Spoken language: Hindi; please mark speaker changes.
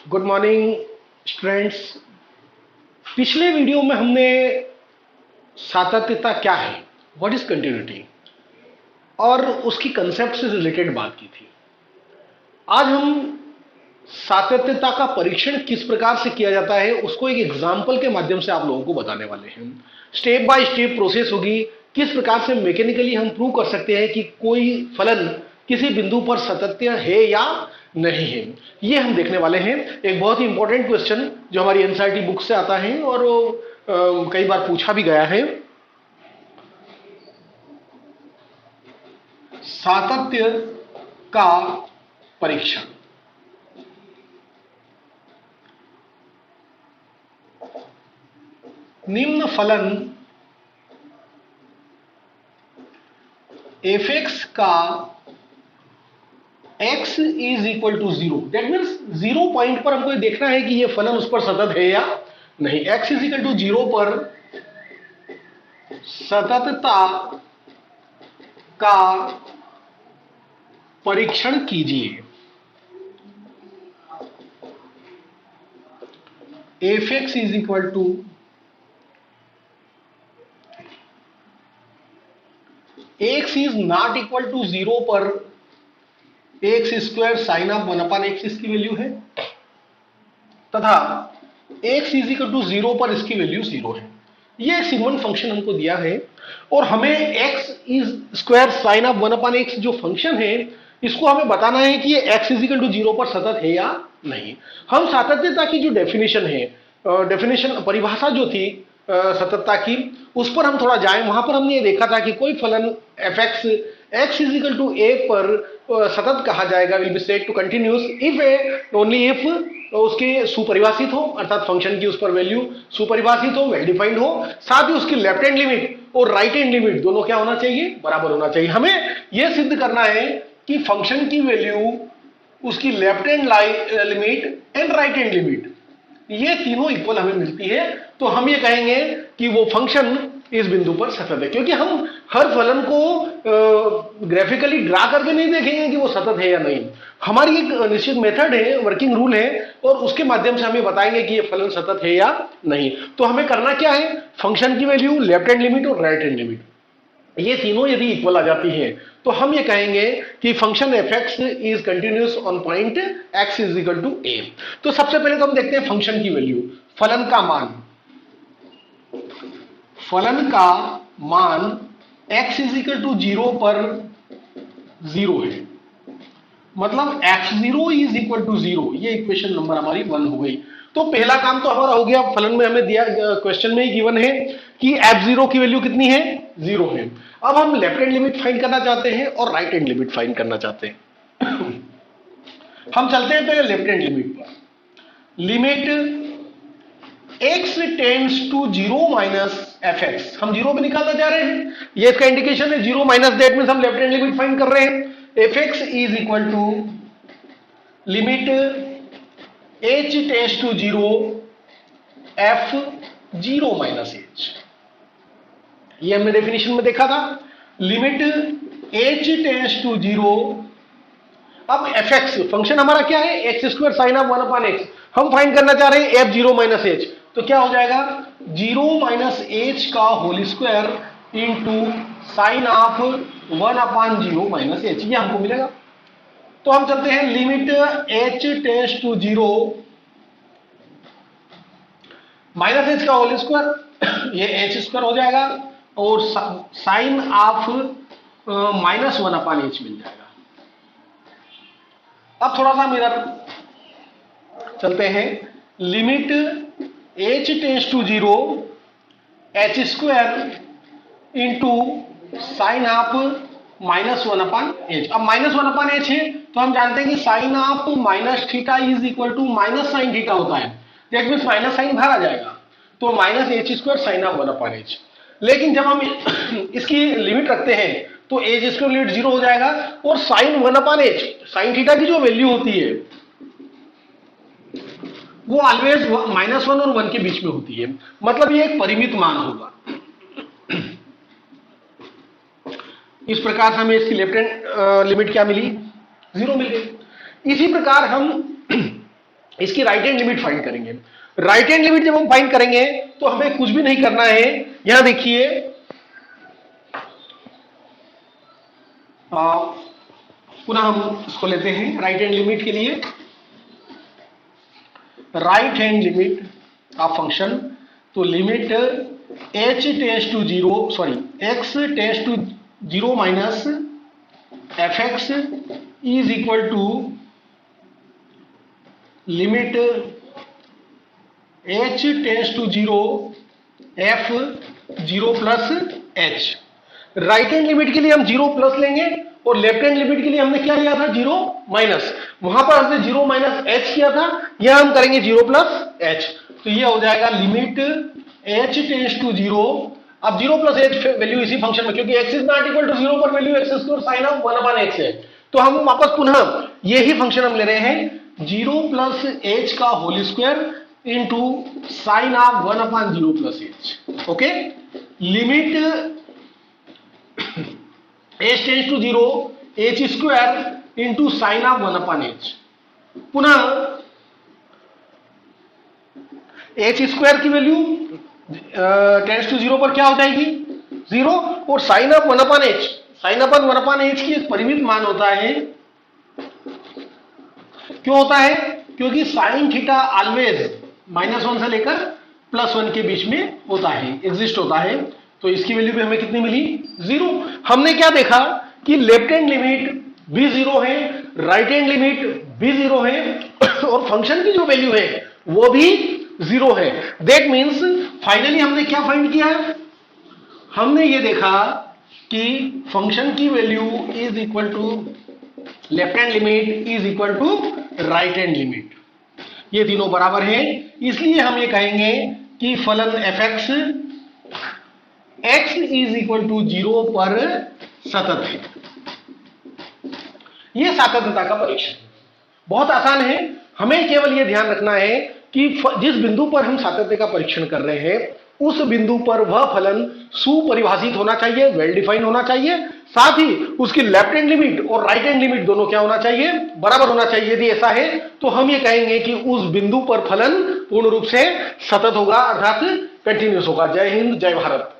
Speaker 1: Good morning students. पिछले वीडियो में हमने सातत्यता क्या है, व्हाट इज कंटिन्यूटी, और उसकी कंसेप्ट से रिलेटेड बात की थी। आज हम सातत्यता का परीक्षण किस प्रकार से किया जाता है उसको एक एग्जाम्पल के माध्यम से आप लोगों को बताने वाले हैं। स्टेप बाय स्टेप प्रोसेस होगी, किस प्रकार से मैकेनिकली हम प्रूव कर सकते हैं कि कोई फलन किसी बिंदु पर सातत्य है या नहीं है, ये हम देखने वाले हैं। एक बहुत ही इंपॉर्टेंट क्वेश्चन जो हमारी एनसीईआरटी बुक से आता है और कई बार पूछा भी गया है। सातत्य का परीक्षण। निम्न फलन f(x) का x is equal to 0, that means 0 point पर हमको देखना है कि यह फलन उस पर सतत है या नहीं। x इज इक्वल टू 0 पर सततता का परीक्षण कीजिए। f(x) is equal to x is not equal to 0 पर x square sine of 1/x इसकी वैल्यू है, तथा x इज इक्वल टू 0 पर इसकी वैल्यू 0 है। ये सिग्मंड फंक्शन हमको दिया है और हमें x is square sine of 1/x जो फंक्शन है इसको हमें बताना है कि ये x इज इक्वल टू 0 पर सतत है या नहीं। हम सातत्यता की जो डेफिनेशन है, डेफिनेशन परिभाषा जो थी सततता की, उस पर हम थोड़ा जाएं। वहां पर हमने ये देखा था कि कोई फलन f(x) x is equal to a पर सतत कहा जाएगा, will be said to continuous if only if उसके सुपरिभाषित हो, अर्थात फंक्शन की उस पर वैल्यू सुपरिभाषित हो, वेल डिफाइंड हो, साथ ही उसकी लेफ्ट हैंड लिमिट और राइट हैंड लिमिट दोनों क्या होना चाहिए, बराबर होना चाहिए। हमें यह सिद्ध करना है कि फंक्शन की वैल्यू, उसकी left hand limit and right hand limit, ये तीनों इक्वल हमें मिलती है, तो हम ये कहेंगे कि वो फंक्शन इस बिंदु पर सतत है। क्योंकि हम हर फलन को ग्राफिकली ड्रा करके नहीं देखेंगे कि वो सतत है या नहीं, हमारी एक निश्चित मेथड है, वर्किंग रूल है, और उसके माध्यम से हमें बताएंगे कि ये फलन सतत है या नहीं। तो हमें करना क्या है, फंक्शन की वैल्यू, लेफ्ट हैंड लिमिट और राइट हैंड लिमिट, ये तीनों यदि इक्वल आ जाती है तो हम ये कहेंगे कि function f(x) is continuous on point x is equal to a। तो सबसे पहले तो हम देखते हैं फंक्शन की वैल्यू, फलन का मान। फलन का मान x इज इक्वल टू 0 पर 0 है, मतलब f(0) इज इक्वल टू 0। ये इक्वेशन नंबर हमारी 1 हो गई। तो पहला काम तो हमारा हो गया, फलन में हमें दिया, क्वेश्चन में ही गिवन है कि f(0) की वैल्यू कितनी है, 0 है। अब हम लेफ्ट हैंड लिमिट फाइंड करना चाहते हैं और राइट हैंड लिमिट फाइंड करना चाहते हैं। हम चलते हैं पहले लेफ्ट हैंड लिमिट पर। Limit x tends to 0 minus f(x), हम 0 पे निकालना चाह रहे हैं, ये इसका इंडिकेशन है। 0 माइनस दैट मींस हम लेफ्ट हैंड लिमिट फाइंड कर रहे हैं। f(x) is equal to limit h tends to 0 f(0 minus h), ये हमने डेफिनेशन में देखा था। लिमिट h टेंड्स टू 0, अब f(x) फंक्शन हमारा क्या है, x square sine of 1/x, हम फाइंड करना चाह रहे हैं f(0 माइनस h), तो क्या हो जाएगा 0 माइनस h का whole square into sine of 1/0 minus h, ये हमको मिलेगा। तो हम चलते हैं, limit h tends to 0 minus h का होल स्क्वायर, ये h स्क्वायर हो जाएगा, और साइन ऑफ -1/h मिल जाएगा। अब थोड़ा सा मिरर चलते हैं, limit h tends to 0 h square into sine of -1/h। अब -1/h है तो हम जानते हैं कि sine of minus theta is equal to minus sine theta होता है, दैट मींस माइनस साइन बाहर आ जाएगा, तो minus h square sine of 1/h। लेकिन जब हम इसकी लिमिट रखते हैं तो h स्क्वायर लिमिट 0 हो जाएगा, और साइन 1/h, साइन थीटा की जो वैल्यू होती है वो ऑलवेज -1 और 1 के बीच में होती है, मतलब ये एक परिमित मान होगा। इस प्रकार से हमें इसकी लेफ्ट हैंड लिमिट क्या मिली, 0 मिल गई। इसी प्रकार हम इसकी राइट हैंड लिमिट फाइंड करेंगे। राइट हैंड लिमिट जब हम फाइंड करेंगे तो हमें कुछ भी नहीं करना है। यहां देखिए पुनः हम इसको लेते हैं राइट हैंड लिमिट के लिए। Right hand limit of function, तो limit h tends to 0 sorry x tends to 0 minus fx is equal to limit h tends to 0 f 0 plus h। Right hand limit के लिए हम 0 प्लस लेंगे और लेफ्ट हैंड लिमिट के लिए हमने क्या लिया था 0 माइनस। वहां पर हमने 0 माइनस h किया था, यहां हम करेंगे 0 प्लस h। तो ये हो जाएगा लिमिट h टेंड्स टू 0। अब 0 प्लस h वैल्यू इसी फंक्शन में, क्योंकि x is not equal to 0 पर value x square sine of 1/x है, तो हम वापस पुनः यही फंक्शन हम ले रहे हैं 0 प्लस h का whole square into sine of 1/0 plus h। Okay, limit h tends to 0 h square into sine of 1/h। पुनः h स्क्वायर की वैल्यू टेंड्स टू 0 पर क्या हो जाएगी 0, और sign of 1/h, sign of 1/h की एक परिमित मान होता है। क्यों होता है? क्योंकि साइन थीटा ऑलवेज -1 से लेकर +1 के बीच में होता है, एग्जिस्ट होता है। तो इसकी वैल्यू भी हमें कितनी मिली 0। हमने क्या देखा कि लेफ्ट हैंड लिमिट भी 0 है, राइट हैंड लिमिट भी 0 है और फंक्शन की जो वैल्यू है वो भी 0 है। दैट मीन्स फाइनली हमने क्या फाइंड किया, हमने ये देखा कि फंक्शन की value is equal to left hand limit is equal to right hand limit, ये तीनों बराबर है। इसलिए हम ये कहेंगे कि फलन fx x is equal to 0 पर सतत है। यह सातत्यता का परीक्षण बहुत आसान है। हमें केवल यह ध्यान रखना है कि जिस बिंदु पर हम सातत्य का परीक्षण कर रहे हैं उस बिंदु पर वह फलन सुपरिभाषित होना चाहिए, वेल डिफाइंड होना चाहिए, साथ ही उसकी लेफ्ट हैंड लिमिट और राइट हैंड लिमिट दोनों क्या होना चाहिए, बराबर होना चाहिए। यदि ऐसा है तो हम ये कहेंगे कि उस बिंदु पर फलन पूर्ण रूप से सतत होगा, अर्थात कंटिन्यूअस होगा। जय हिंद, जय भारत।